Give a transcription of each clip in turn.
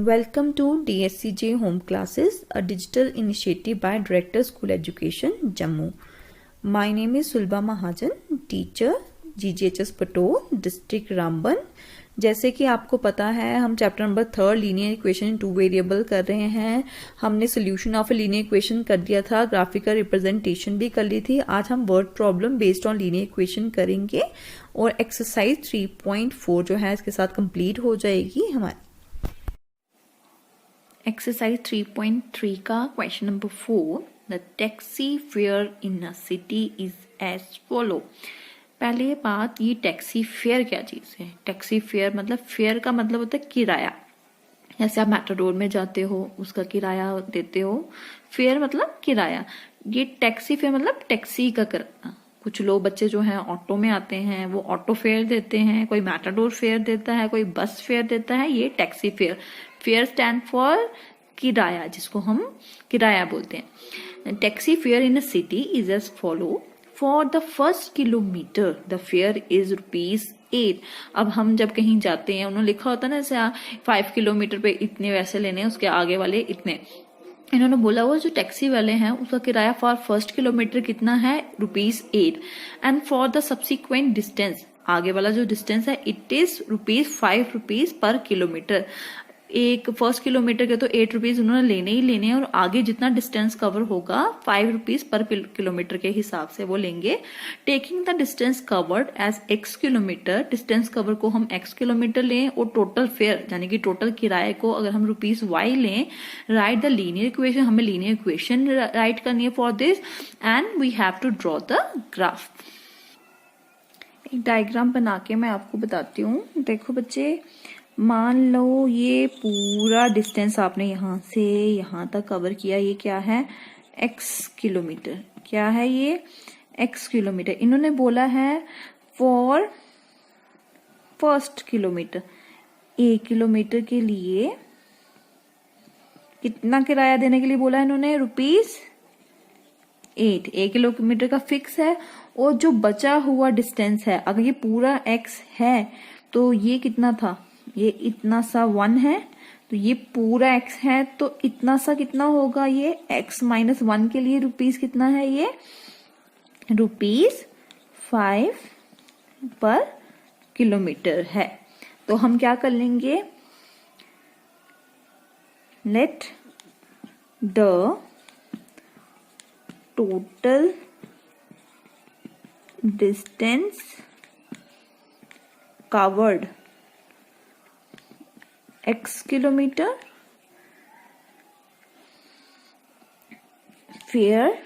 Welcome to DSCJ Home Classes, a digital initiative by Director School Education, Jammu. My name is Sulba Mahajan, teacher, GGHS Patol, District Ramban. जैसे कि आपको पता है हम chapter number 3 linear equation in 2 variable कर रहे हैं। हमने solution of a linear equation कर दिया था, ग्राफिकल रिप्रेजेंटेशन भी कर ली थी। आज हम word problem based on linear equation करेंगे और एक्सरसाइज 3.4 जो है इसके साथ कंप्लीट हो जाएगी हमारी। Exercise 3.3 का question number 4, the taxi fare in a city is as follow. पहले बात, ये टैक्सी फेयर क्या चीज है? टैक्सी फेयर मतलब, फेयर का मतलब होता है किराया। जैसे आप मेट्रोडोर में जाते हो, उसका किराया देते हो। फेयर मतलब किराया। ये टैक्सी फेयर मतलब टैक्सी का किराया। कुछ लोग बच्चे जो हैं ऑटो में आते हैं, वो ऑटो फेयर देते हैं, कोई मेट्रोडोर फेयर देता है, कोई बस फेयर देता है। ये taxi fare. Fare stand for किराया, जिसको हम किराया बोलते हैं। Taxi fare in a city is as follow. For the first kilometre the fare is ₹8। अब हम जब कहीं जाते हैं, उन्होंने लिखा होता है ना, जैसे 5 किलोमीटर पे इतने वैसे लेने, उसके आगे वाले इतने। इन्होंने बोला वो जो टैक्सी वाले हैं उसका किराया फॉर फर्स्ट किलोमीटर कितना है? ₹8। And for the subsequent distance, आगे वाला जो डिस्टेंस है, इट इज ₹5 पर किलोमीटर। एक फर्स्ट किलोमीटर के तो ₹8 उन्होंने लेने ही लेने हैं, और आगे जितना डिस्टेंस कवर होगा ₹5 पर किलोमीटर के हिसाब से वो लेंगे। Taking the distance covered as x kilometre, distance cover को हम x किलोमीटर लें, और टोटल फेयर यानी कि टोटल किराए को अगर हम ₹y लें। राइट द लीनियर इक्वेशन, हमें लीनियर इक्वेशन राइट करनी है for this, and we have to draw the graph. एक डायग्राम बना के मैं आपको बताती हूँ। देखो बच्चे, मान लो ये पूरा डिस्टेंस आपने यहां से यहां तक कवर किया। ये क्या है? x kilometre. क्या है ये? x kilometre. इन्होंने बोला है फॉर फर्स्ट किलोमीटर, 1 किलोमीटर के लिए कितना किराया देने के लिए बोला इन्होंने? ₹8। 1 किलोमीटर का फिक्स है, और जो बचा हुआ डिस्टेंस है, अगर ये पूरा x है तो ये कितना था? ये इतना सा 1 है, तो ये पूरा x है, तो इतना सा कितना होगा? ये x - 1 के लिए रुपीस कितना है? ये ₹5 पर किलोमीटर है। तो हम क्या कर लेंगे? Let the total distance covered x kilometre fair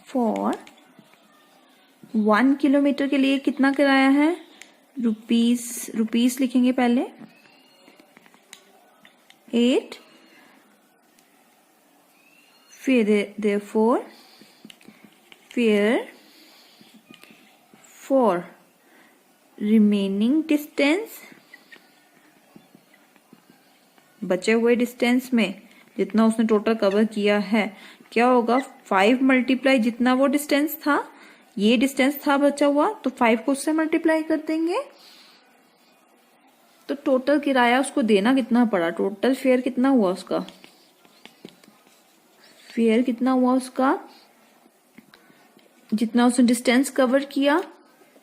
for 1 kilometre के लिए कितना किराया है? रुपीस लिखेंगे पहले, 8। फिर therefore fair for remaining distance, बचे हुए डिस्टेंस में जितना उसने टोटल कवर किया है, क्या होगा? 5 मल्टीप्लाई जितना वो डिस्टेंस था, ये डिस्टेंस था बचा हुआ, तो 5 को उससे मल्टीप्लाई कर देंगे। तो टोटल किराया उसको देना कितना पड़ा? टोटल फेयर कितना हुआ उसका? फेयर कितना हुआ उसका? जितना उसने डिस्टेंस कवर किया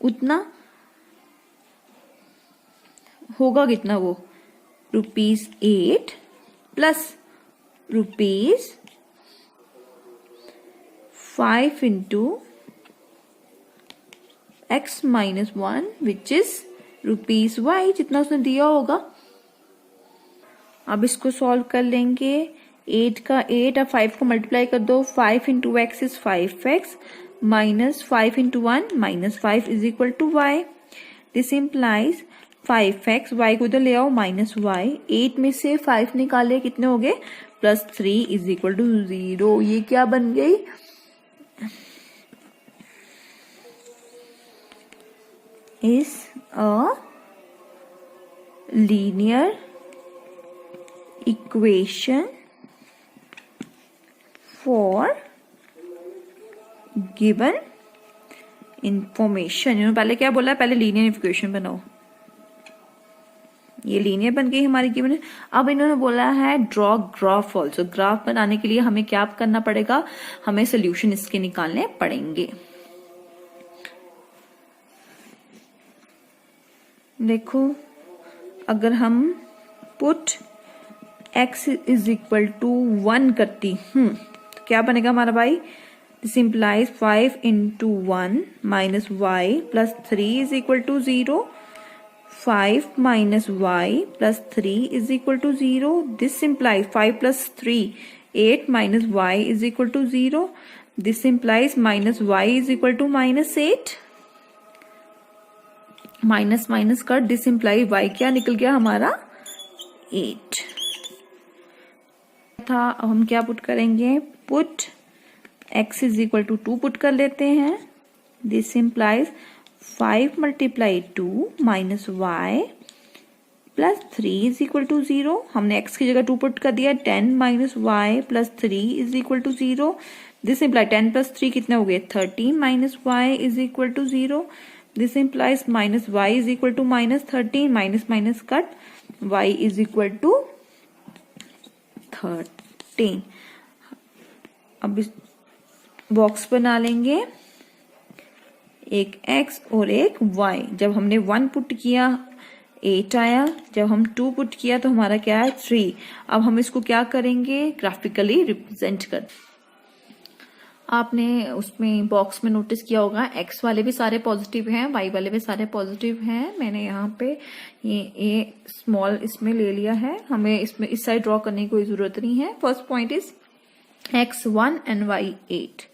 उतना होगा। कितना वो? ₹8 plus ₹5 into x - 1 which is ₹y, जितना उसने दिया होगा। अब इसको सॉल्व कर लेंगे। 8 का 8 और 5 को मल्टीप्लाई कर दो। 5 into x is 5x minus 5 into 1 -5 is equal to y। This implies 5x, y को इधर ले आओ, -y। 8 में से 5 निकाले, कितने हो गए? +3 इज इक्वल टू 0। ये क्या बन गई? Is a linear equation for given information. पहले क्या बोला? पहले लीनियर इक्वेशन बनाओ। ये लीनियर बन गई हमारी गिवन। अब इन्होंने बोला है ड्रॉ ग्राफ ऑल्सो। ग्राफ बनाने के लिए हमें क्या करना पड़ेगा, हमें सोल्यूशन इसके निकालने पड़ेंगे। देखो अगर हम put x is equal to 1 करती हूं तो क्या बनेगा हमारा भाई, this implies 5 into 1 minus y plus 3 is equal to 0। 5 minus y plus 3 is equal to 0. This implies 5 plus 3, 8 minus y is equal to 0. This implies minus y is equal to minus 8. Minus minus कर, this imply y क्या निकल गया हमारा 8 था। अब हम क्या put करेंगे, put x is equal to 2 put कर लेते हैं। This implies 5 multiply 2 minus y plus 3 is equal to 0। हमने x की जगह 2 पुट कर दिया। 10 minus y plus 3 is equal to 0। This imply 10 plus 3 कितने हो गए, 13 minus y is equal to 0। This implies minus y is equal to minus 13, minus minus cut, y is equal to 13। अब इस box बना लेंगे, एक x और एक y। जब हमने 1 पुट किया 8 आया, जब हम 2 पुट किया तो हमारा क्या है 3। अब हम इसको क्या करेंगे, ग्राफिकली रिप्रेजेंट कर। आपने उसमें बॉक्स में नोटिस किया होगा x वाले भी सारे पॉजिटिव हैं, y वाले भी सारे पॉजिटिव हैं। मैंने यहाँ पे ये स्मॉल इसमें ले लिया है, हमें इसमें इस साइड ड्रॉ करने की कोई जरूरत नहीं है। First point is x 1 and y 8।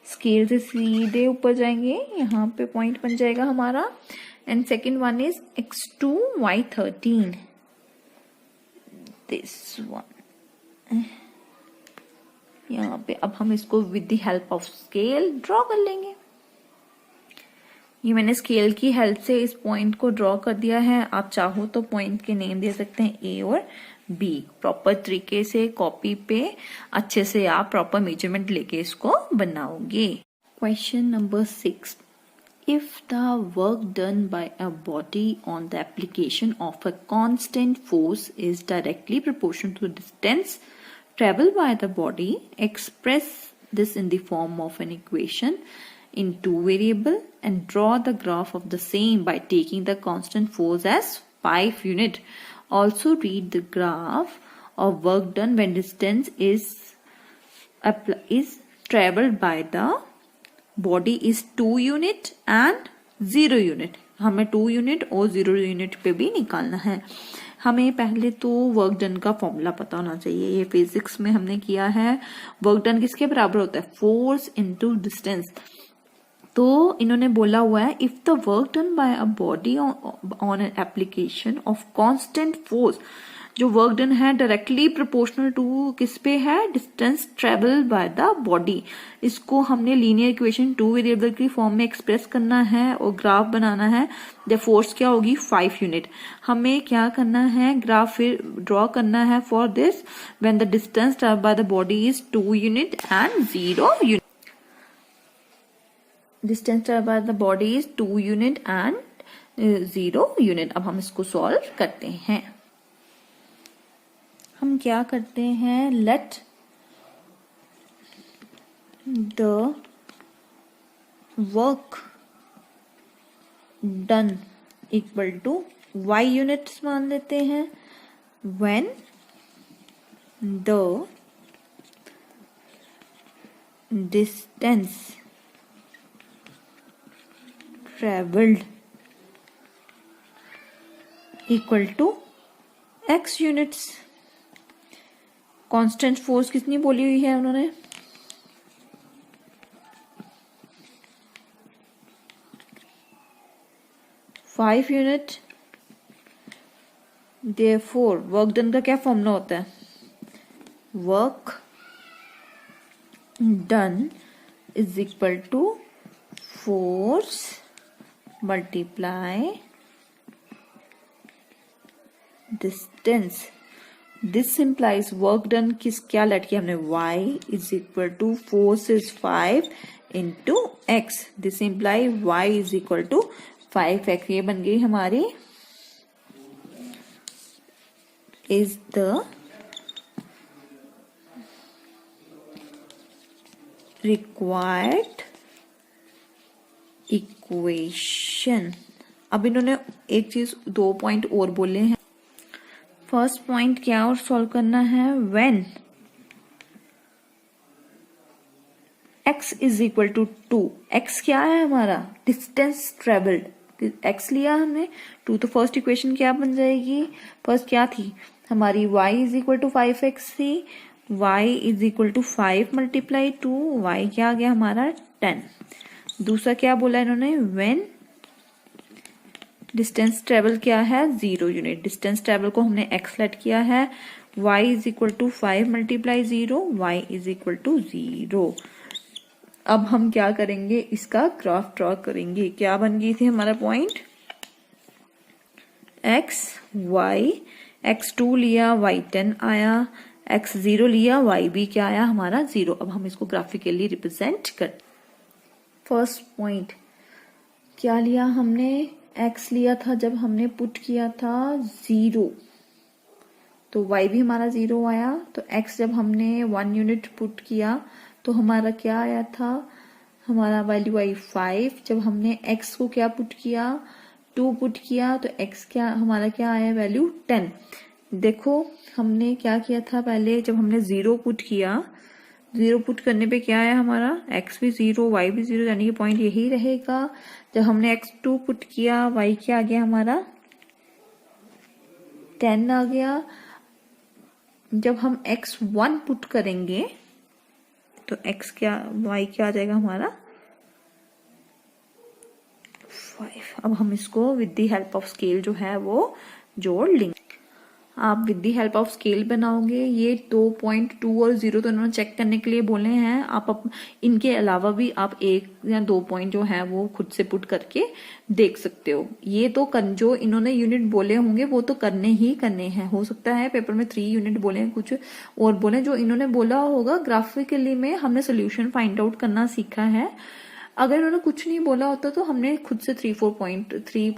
Scale से सीधे ऊपर जाएंगे, यहाँ पे पॉइंट बन जाएगा हमारा। And second one is x2 y 13, this one यहाँ पे। अब हम इसको with the help of scale draw कर लेंगे। ये मैंने स्केल की हेल्प से इस पॉइंट को ड्रॉ कर दिया है। आप चाहो तो पॉइंट के नेम दे सकते हैं ए और बी। प्रॉपर तरीके से कॉपी पे अच्छे से आप प्रॉपर मेजरमेंट लेके इसको बनाओगे। Question number 6, if the work done by a body on the application of a constant force is directly proportional to the distance traveled by the body, express this in the form of an equation in 2 variable and draw the graph of the same by taking the constant force as 5 unit. Also read the graph of work done when distance is traveled by the body is 2 unit and 0 unit. हमें 2 unit और 0 unit पे भी निकालना है। हमें पहले तो work done का फॉर्मूला पता होना चाहिए। ये फिजिक्स में हमने किया है। वर्क डन किसके बराबर होता है, फोर्स इनटू डिस्टेंस। तो इन्होंने बोला हुआ है if the work done by a body on an application of constant force, जो वर्क डन है डायरेक्टली प्रोपोर्शनल टू किस पे है, distance travel by the body. इसको हमने लीनियर इक्वेशन 2 वेरिएबल की फॉर्म में एक्सप्रेस करना है और ग्राफ बनाना है। द फोर्स क्या होगी 5 यूनिट। हमें क्या करना है, ग्राफ फिर ड्रॉ करना है for this when the distance travel by the body is 2 unit and 0 unit. Distance travel by the body is 2 unit and 0 unit. अब हम इसको सॉल्व करते हैं। हम क्या करते हैं, let the work done equal to y units मान लेते हैं when the distance travelled equal to x units. Constant force कितनी बोली हुई है उन्होंने, 5 यूनिट। देयरफॉर वर्क डन का क्या फॉर्मूला होता है, work done is equal to force multiply distance. This implies work done किस क्या लेट किया हमने, y is equal to force is 5 into x. This imply y is equal to 5x। ये बन गई हमारी is the required equation। अब इन्होंने एक चीज 2 पॉइंट और बोले हैं। फर्स्ट पॉइंट क्या और सॉल्व करना है, when x is equal to 2। x क्या है हमारा, डिस्टेंस ट्रेवल्ड। x लिया हमने 2, तो फर्स्ट इक्वेशन क्या बन जाएगी, फर्स्ट क्या थी हमारी, y is equal to 5x थी, y is equal to 5 multiply 2, y क्या आ गया हमारा 10। दूसरा क्या बोला इन्होंने, व्हेन डिस्टेंस ट्रेवल क्या है 0 यूनिट, डिस्टेंस ट्रेवल को हमने x लेट किया है, y is equal to 5 multiply 0, y is equal to 0। अब हम क्या करेंगे, इसका ग्राफ ड्रॉ करेंगे। क्या बन गई थी हमारा पॉइंट, x y, x2 लिया y 10 आया, x0 लिया y भी क्या आया हमारा 0। अब हम इसको ग्राफिकली रिप्रेजेंट कर, फर्स्ट पॉइंट क्या लिया हमने, x लिया था जब हमने पुट किया था 0, तो y भी हमारा 0 आया। तो x जब हमने 1 यूनिट पुट किया तो हमारा क्या आया था, हमारा वैल्यू आई 5। जब हमने x को क्या पुट किया, 2 पुट किया, तो x क्या हमारा क्या आया वैल्यू 10। देखो हमने क्या किया था पहले, जब हमने 0 पुट किया, 0 पुट करने पे क्या आया हमारा, x भी 0 y भी 0, यानी कि पॉइंट यही रहेगा। जब हमने x2 पुट किया, y क्या आ गया हमारा 10 आ गया। जब हम x1 पुट करेंगे तो x क्या, y क्या आ जाएगा हमारा 5। अब हम इसको with the help of scale जो है वो जोड़ लेंगे। आप with the help of scale बनाओगे। ये 2.2 और 0 तो इन्होंने चेक करने के लिए बोले हैं। आप इनके अलावा भी आप 1 या 2 पॉइंट जो है वो खुद से पुट करके देख सकते हो। ये तो जो इन्होंने यूनिट बोले होंगे वो तो करने ही करने हैं। हो सकता है पेपर में 3 यूनिट बोले हैं, कुछ और बोले। जो इन्होंने बोला होगा ग्राफिकली में हमने सोल्यूशन फाइंड आउट करना सीखा है। अगर इन्होंने कुछ नहीं बोला होता तो हमने खुद से 3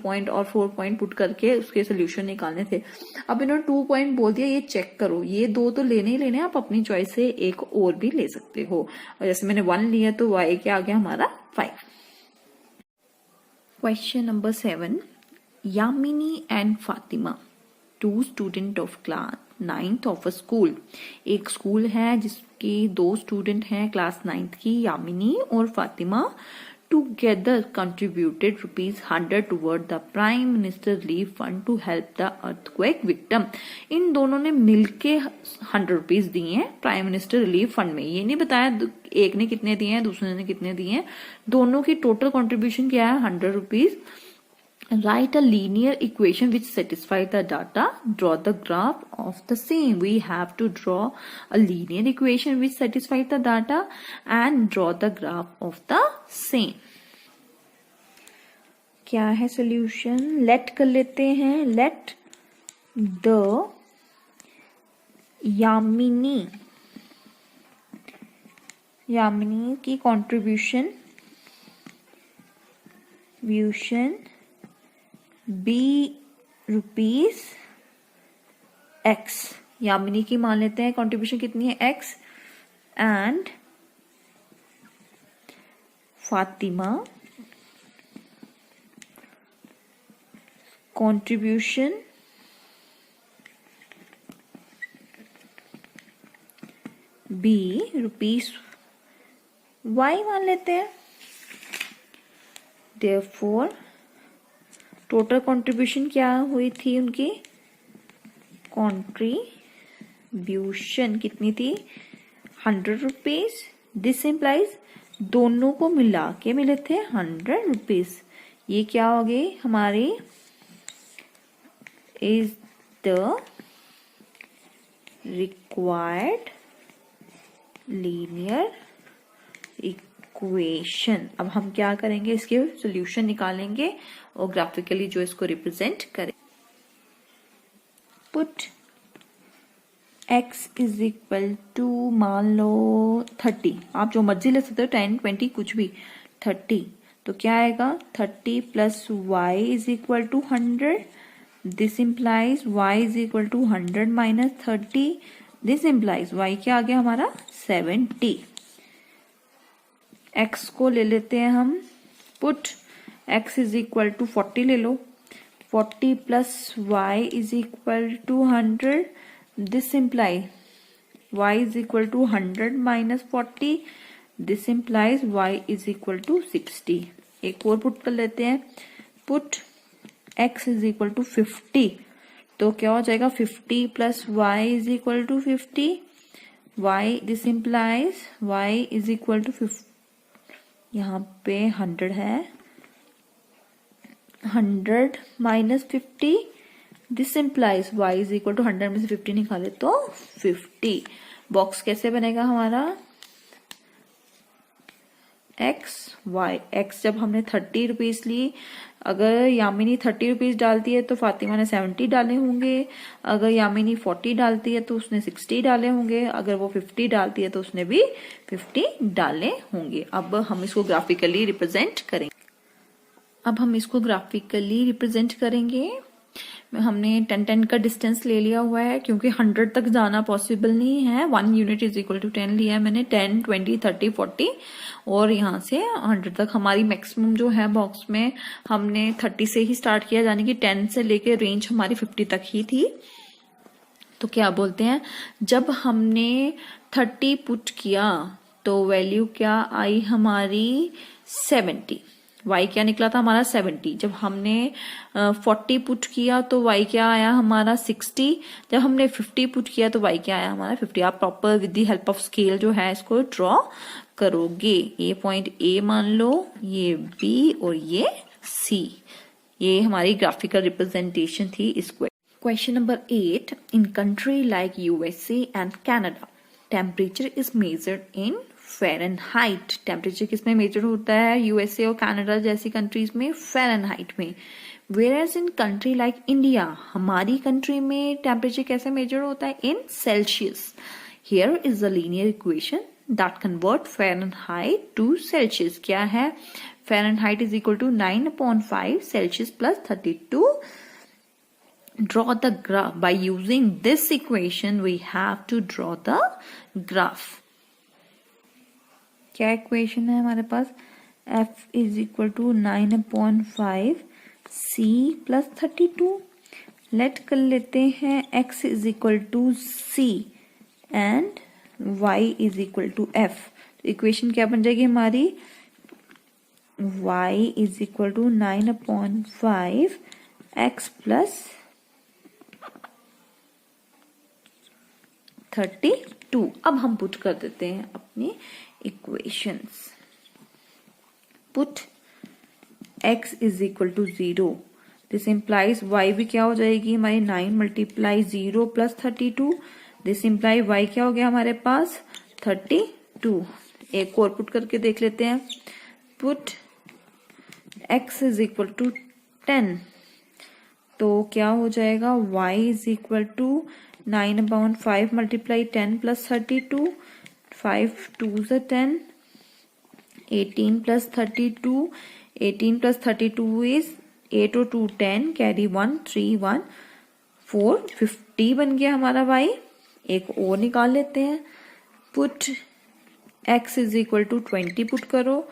पॉइंट और 4 पॉइंट पुट करके उसके सोल्यूशन निकालने थे। अब इन्होंने 2 पॉइंट बोल दिया, ये चेक करो। ये 2 तो लेने ही लेने, आप अपनी चॉइस से एक और भी ले सकते हो। और जैसे मैंने 1 लिया तो y क्या आ गया हमारा 5। Question number 7, Yamini and Fatima 2 student of class 9th of a school. एक स्कूल है जिसकी 2 स्टूडेंट हैं क्लास 9th की, यामिनी और Fatima. Together contributed ₹100 toward the prime minister relief fund to help the earthquake victim. इन दोनों ने मिलके ₹100 दिए हैं प्राइम मिनिस्टर रिलीफ फंड में। ये नहीं बताया एक ने कितने दिए हैं दूसरे ने कितने दिए हैं, दोनों की टोटल कंट्रीब्यूशन क्या है ₹100। Write a linear equation which satisfies the data. Draw the graph of the same. We have to draw a linear equation which satisfies the data and draw the graph of the same. क्या है solution? Let कर लेते हैं. Let the Yamini की contribution B ₹X। Yamini की मान लेते हैं कंट्रीब्यूशन कितनी है X, and Fatima contribution be ₹Y मान लेते हैं। Therefore टोटल कंट्रीब्यूशन क्या हुई थी उनकी, कंट्रीब्यूशन कितनी थी ₹100। दिस इम्प्लाइज दोनों को मिला के मिले थे ₹100। ये क्या हो गई हमारी, is the required linear equation. अब हम क्या करेंगे, इसके सॉल्यूशन निकालेंगे और ग्राफिकली जो इसको रिप्रेजेंट करें। Put x is equal to मान लो 30, आप जो मर्जी ले सकते हो 10 20 कुछ भी, 30। तो क्या आएगा 30 plus y is equal to 100 this implies y is equal to 100 minus 30. This implies y क्या आ गया हमारा 70. x को ले लेते हैं हम, put x is equal to 40 ले लो. 40 plus y is equal to 100. This imply y is equal to 100 minus 40. This implies y is equal to 60. एक और पुट कर लेते हैं, put x is equal to 50. तो क्या हो जाएगा 50 plus y is equal to 50. y this implies y is equal to 50. यहाँ पे 100 है, 100 minus 50. This implies y is equal to 100 में से 50 निकाले तो 50. बॉक्स कैसे बनेगा हमारा, x y. x जब हमने 30 रुपीज ली, अगर यामिनी 30 रुपीज डालती है तो फातिमा ने 70 डाले होंगे. अगर यामिनी 40 डालती है तो उसने 60 डाले होंगे. अगर वो 50 डालती है तो उसने भी 50 डाले होंगे. अब हम इसको ग्राफिकली रिप्रेजेंट करेंगे. हमने 10-10 का डिस्टेंस ले लिया हुआ है क्योंकि 100 तक जाना पॉसिबल नहीं है. 1 यूनिट इज इक्वल टू 10 लिया है मैंने. 10, 20, 30, 40 और यहाँ से 100 तक. हमारी मैक्सिमम जो है बॉक्स में हमने 30 से ही स्टार्ट किया, यानी कि 10 से लेके रेंज हमारी 50 तक ही थी. तो क्या बोलते हैं, जब हमने 30 पुट किया तो वैल्यू क्या आई हमारी 70. y क्या निकला था हमारा 70. जब हमने 40 पुट किया तो y क्या आया हमारा 60. जब हमने 50 पुट किया तो y क्या आया हमारा 50. आप proper with the help of scale जो है इसको ड्रॉ करोगे. ये पॉइंट A मान लो, ये B और ये C. ये हमारी ग्राफिकल रिप्रेजेंटेशन थी इस question number 8. In country like USA and Canada temperature is measured in Fahrenheit. Temperature किसमें मेजर होता है, यूएसए और कनाडा जैसी कंट्रीज में फ़ारेनहाइट में. Whereas in country like India, हमारी कंट्री में टेम्परेचर कैसे मेजर होता है, in Celsius. Here is the linear equation that convert Fahrenheit to Celsius. क्या है, Fahrenheit is equal to 9/5 Celsius plus 32. Draw the graph. By using this equation we have to draw the graph. क्या equation है हमारे पास, f is equal to 9/5 c plus 32. Let कर लेते हैं x is equal to c and y is equal to f. Equation क्या बन जाएगी हमारी, y is equal to 9/5 x plus 32. अब हम पुट कर देते हैं अपनी equations. Put x is equal to 0. This implies y भी क्या हो जाएगी हमारी 9 multiply 0 plus 32. This imply y क्या हो गया हमारे पास 32. एक और पुट करके देख लेते हैं. Put x is equal to 10. तो क्या हो जाएगा, y is equal to 9/5 multiply 10 plus 32. 5 2s are 10. 18 plus 32. 18 plus 32 is 8 or 2 10. Carry 1 3 1 4 50 बन गया हमारा y. एक और निकाल लेते हैं. Put x is equal to 20 put करो.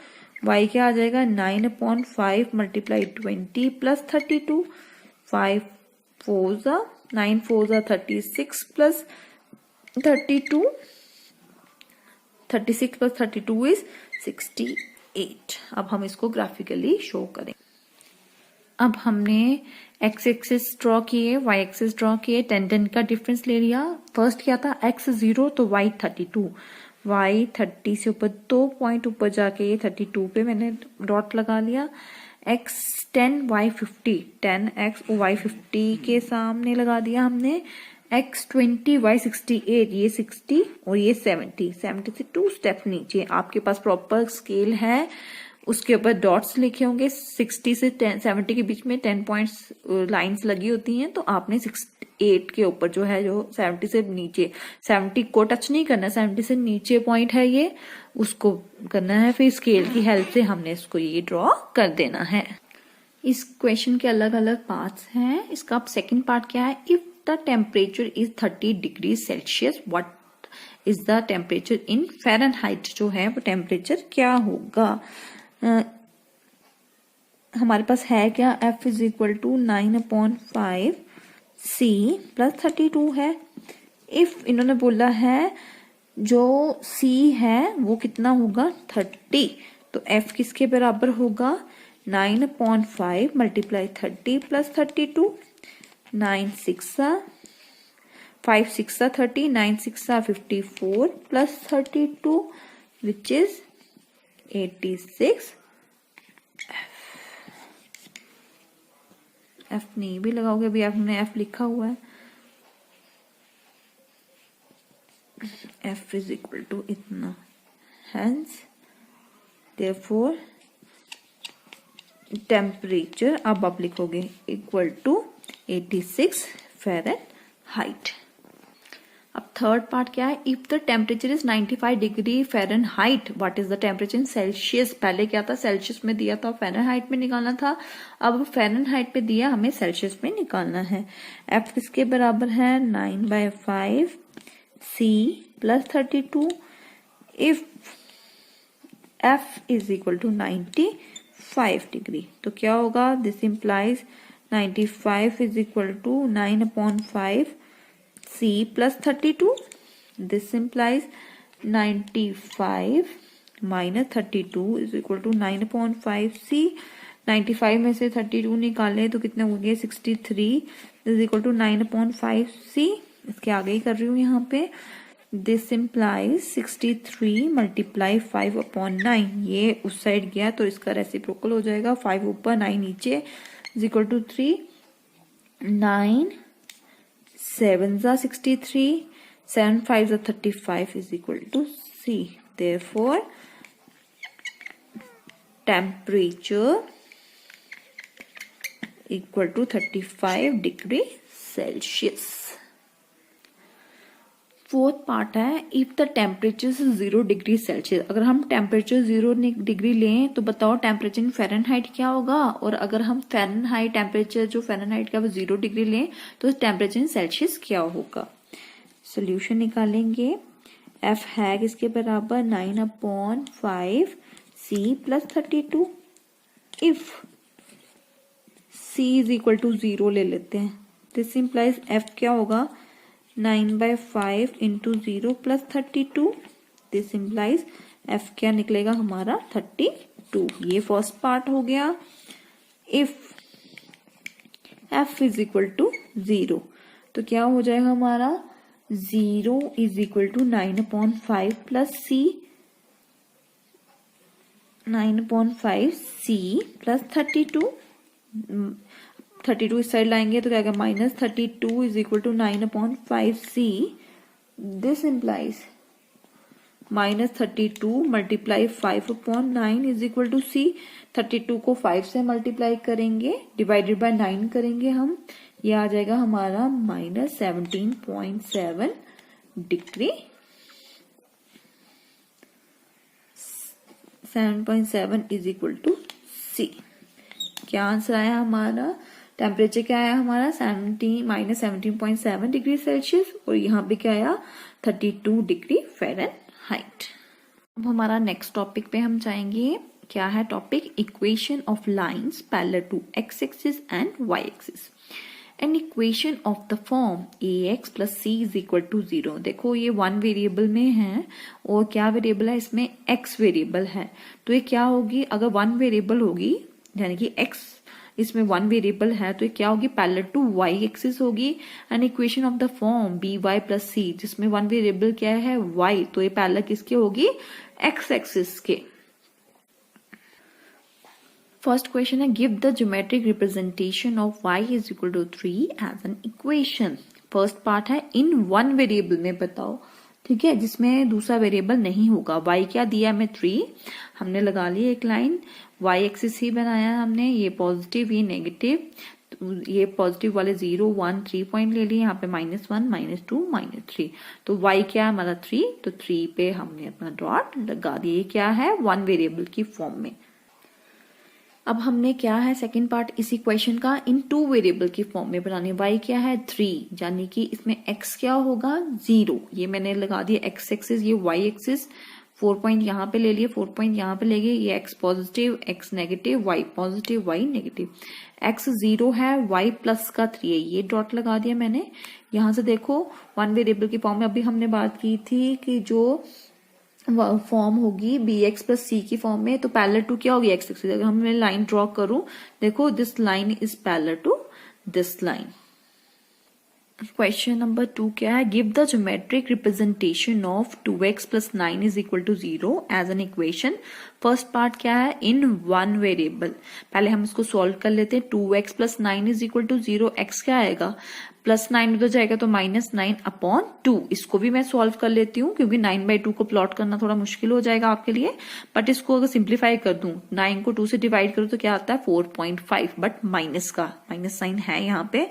y क्या आ जाएगा 9/5 multiply 20 plus 32. 5 4s are 9 4s are 36 plus 32. 36 plus 32 is 68. अब हम इसको ग्राफिकली शो करें. अब हमने x एक्सिस ड्रॉ किए, y एक्सिस ड्रॉ किए, 10-10 का डिफरेंस ले लिया. फर्स्ट क्या था, x 0 तो y 32. y 30 से ऊपर 2 पॉइंट ऊपर जाके ये 32 पे मैंने डॉट लगा लिया. x 10 y 50. 10x y 50 के सामने लगा दिया हमने. x 20 y 68. ये 60 और ये 70. 70 से 2 स्टेप नीचे आपके पास प्रॉपर स्केल है, उसके ऊपर डॉट्स लिखे होंगे. 60 से 70 के बीच में 10 पॉइंट्स लाइंस लगी होती हैं. तो आपने 68 के ऊपर जो है, जो 70 से नीचे, 70 को टच नहीं करना, 70 से नीचे पॉइंट है ये, उसको करना है. फिर स्केल की हेल्प से हमने इसको ये ड्रॉ कर देना है. इस क्वेश्चन के अलग अलग पार्ट्स हैं। इसका सेकंड पार्ट क्या है, if the temperature is 30 degree Celsius what is the temperature in Fahrenheit, जो है वो टेम्परेचर क्या होगा। हमारे पास है क्या, F is equal to 9/5 C plus 32 है। इफ इन्होंने बोला है जो C है वो कितना होगा 30, तो F किसके बराबर होगा 9/5 multiply 30 plus 32, 9 6 5 6 30, 9 6 54 plus 32 which is 86। F नहीं भी लगाओगे, अभी आपने F लिखा हुआ है। F इज इक्वल टू इतना, हेंस देयरफॉर टेम्परेचर अब आप लिखोगे इक्वल टू 86 फ़ारेनहाइट। अब थर्ड पार्ट क्या है, if the temperature is 95 degree Fahrenheit what is the temperature in Celsius. पहले क्या था, सेल्सियस में दिया था, फ़ारेनहाइट में निकालना था। अब फ़ारेनहाइट पे दिया, हमें सेल्सियस में निकालना है। F किसके बराबर है 9/5 C plus 32। If F is equal to 95 degree, तो क्या होगा, this implies 95 is equal to 9/5 C plus 32. This implies 95 minus 32 is equal to 9/5 C. 95 में से 32 निकाले तो कितने हो गए 63 is equal to 9/5 C. इसके आगे ही कर रही हूँ यहाँ पे। This implies 63 multiply 5/9, ये उस साइड गया तो इसका रेसिप्रोकल हो जाएगा, 5 ऊपर 9 नीचे is equal to 3, 9 7 63, 7 5 35 is equal to C. Therefore, temperature equal to 35 degree Celsius. Fourth part है, if the temperature 0 degree Celsius. अगर हम टेम्परेचर 0 डिग्री लें तो बताओ टेम्परेचर इन फ़ारेनहाइट क्या होगा। और अगर हम फ़ारेनहाइट टेम्परेचर जो फ़ारेनहाइट का वो 0 डिग्री लें तो टेम्परेचर इन सेल्सियस क्या होगा। सोल्यूशन निकालेंगे। F है किसके बराबर 9/5 C plus 32। If C is equal to 0 ले लेते हैं, दिस इंप्लाइज F क्या होगा 9/5 into 0 plus 32। This implies F क्या निकलेगा हमारा 32। ये फर्स्ट पार्ट हो गया। If F is equal to 0 तो क्या हो जाएगा हमारा 0 is equal to 9/5 plus C, 9/5 C plus 32। 32 इस साइड लाएंगे तो क्या आएगा minus 32 is equal to 9/5 C। This implies minus 32 multiply 5/9 is equal to C। 32 को 5 से मल्टीप्लाई करेंगे, डिवाइडेड बाय 9 करेंगे हम, ये आ जाएगा हमारा minus 17.7 degree 7.7 is equal to C। क्या आंसर आया हमारा, टेम्परेचर क्या आया हमारा माइनस 17.7 डिग्री सेल्सियस और यहाँ पे क्या आया 32 डिग्री फ़ारेनहाइट। अब हमारा नेक्स्ट टॉपिक पे हम जाएंगे। क्या है topic, equation of lines parallel to x axis and y axis. An equation of the form ax plus c is equal to 0। देखो ये 1 वेरिएबल में है और क्या वेरिएबल है इसमें x वेरिएबल है, तो ये क्या होगी, अगर 1 वेरिएबल होगी यानी कि x इसमें 1 वेरिएबल है तो ये क्या होगी पैरेलल टू y एक्सिस होगी। And equation of the form by plus c जिसमें 1 वेरिएबल क्या है y, तो ये पैरेलल किसके होगी x एक्सिस के। फर्स्ट क्वेश्चन है, give the geometric representation of y is equal to 3 as an equation. First part है इन 1 वेरिएबल में बताओ, ठीक है, जिसमें दूसरा वेरिएबल नहीं होगा। y क्या दिया हमें 3, हमने लगा ली एक लाइन, y एक्सिस ही बनाया हमने, ये पॉजिटिव ये नेगेटिव, ये पॉजिटिव वाले 0 1 3 पॉइंट ले लिए, यहाँ पे -1 -2 -3, तो y क्या है हमारा 3, तो 3 पे हमने अपना डॉट लगा दिया। ये क्या है 1 वेरिएबल की फॉर्म में। अब हमने क्या है सेकंड पार्ट इसी क्वेश्चन का इन 2 वेरिएबल की फॉर्म में बनाने। y क्या है 3, यानी कि इसमें x क्या होगा 0। ये मैंने लगा दिया x एक्सिस, ये y एक्सिस, 4 पॉइंट यहाँ पे ले लिए, 4 पॉइंट यहाँ पे ले गए, ये x positive, x negative, y positive, y negative. x 0 है, y प्लस का 3 है, ये डॉट लगा दिया मैंने। यहाँ से देखो 1 वेरिएबल की फॉर्म में अभी हमने बात की थी कि जो फॉर्म होगी bx प्लस सी की फॉर्म में, तो पैरेलल टू क्या होगी x एक्सिस। अगर मैं लाइन ड्रॉ करूं, देखो this line is parallel to this line. Question number 2 क्या है, give the geometric representation of 2x plus 9 is equal to 0 as an equation. First part क्या है, इन 1 वेरिएबल। पहले हम इसको सॉल्व कर लेते हैं। 2x plus 9 is equal to 0, x क्या आएगा प्लस 9 उधर जाएगा तो -9 अपॉन 2। इसको भी मैं सॉल्व कर लेती हूँ क्योंकि 9/2 को प्लॉट करना थोड़ा मुश्किल हो जाएगा आपके लिए, बट इसको अगर सिंप्लीफाई कर दूं, 9 को 2 से डिवाइड करूं तो क्या आता है 4.5, बट माइनस का माइनस साइन है यहाँ पे।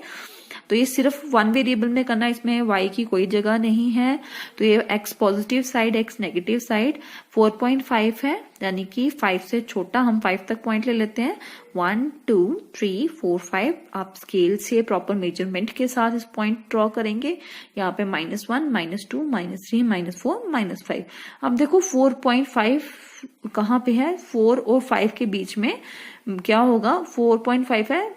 तो ये सिर्फ 1 वेरिएबल में करना, इसमें y की कोई जगह नहीं है। तो ये x positive side, x negative side 4.5 है, यानी कि 5 से छोटा। हम 5 तक पॉइंट ले लेते हैं, 1 2 3 4 5। आप स्केल से प्रॉपर मेजरमेंट के साथ इस पॉइंट ड्रॉ करेंगे। यहाँ पे -1 -2 -3 -4 -5। अब देखो 4.5 कहाँ पे है, 4 और 5 के बीच में क्या होगा, 4.5 है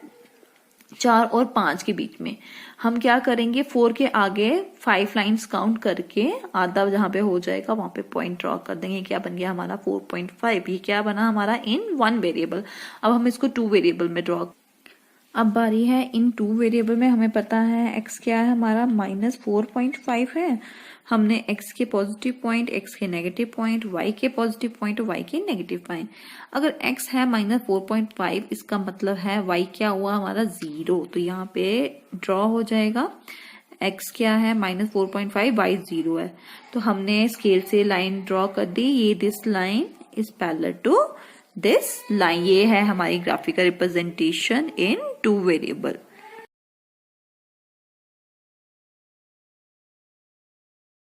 4 और 5 के बीच में। हम क्या करेंगे, 4 के आगे 5 लाइंस काउंट करके आधा जहां पे हो जाएगा वहां पे पॉइंट ड्रॉ कर देंगे। क्या बन गया हमारा 4.5। ये क्या बना हमारा इन 1 वेरिएबल। अब हम इसको 2 वेरिएबल में ड्रॉ। अब बारी है इन 2 वेरिएबल में। हमें पता है x क्या है हमारा -4.5 है। हमने x के पॉजिटिव पॉइंट, x के नेगेटिव पॉइंट, y के पॉजिटिव पॉइंट, y के नेगेटिव पॉइंट। अगर x है -4.5, इसका मतलब है y क्या हुआ हमारा 0। तो यहाँ पे ड्रॉ हो जाएगा, x क्या है -4.5, y 0 है। तो हमने स्केल से लाइन ड्रॉ कर दी। ये this line is parallel to this line. ये है हमारी ग्राफिकल रिप्रेजेंटेशन इन 2 वेरिएबल।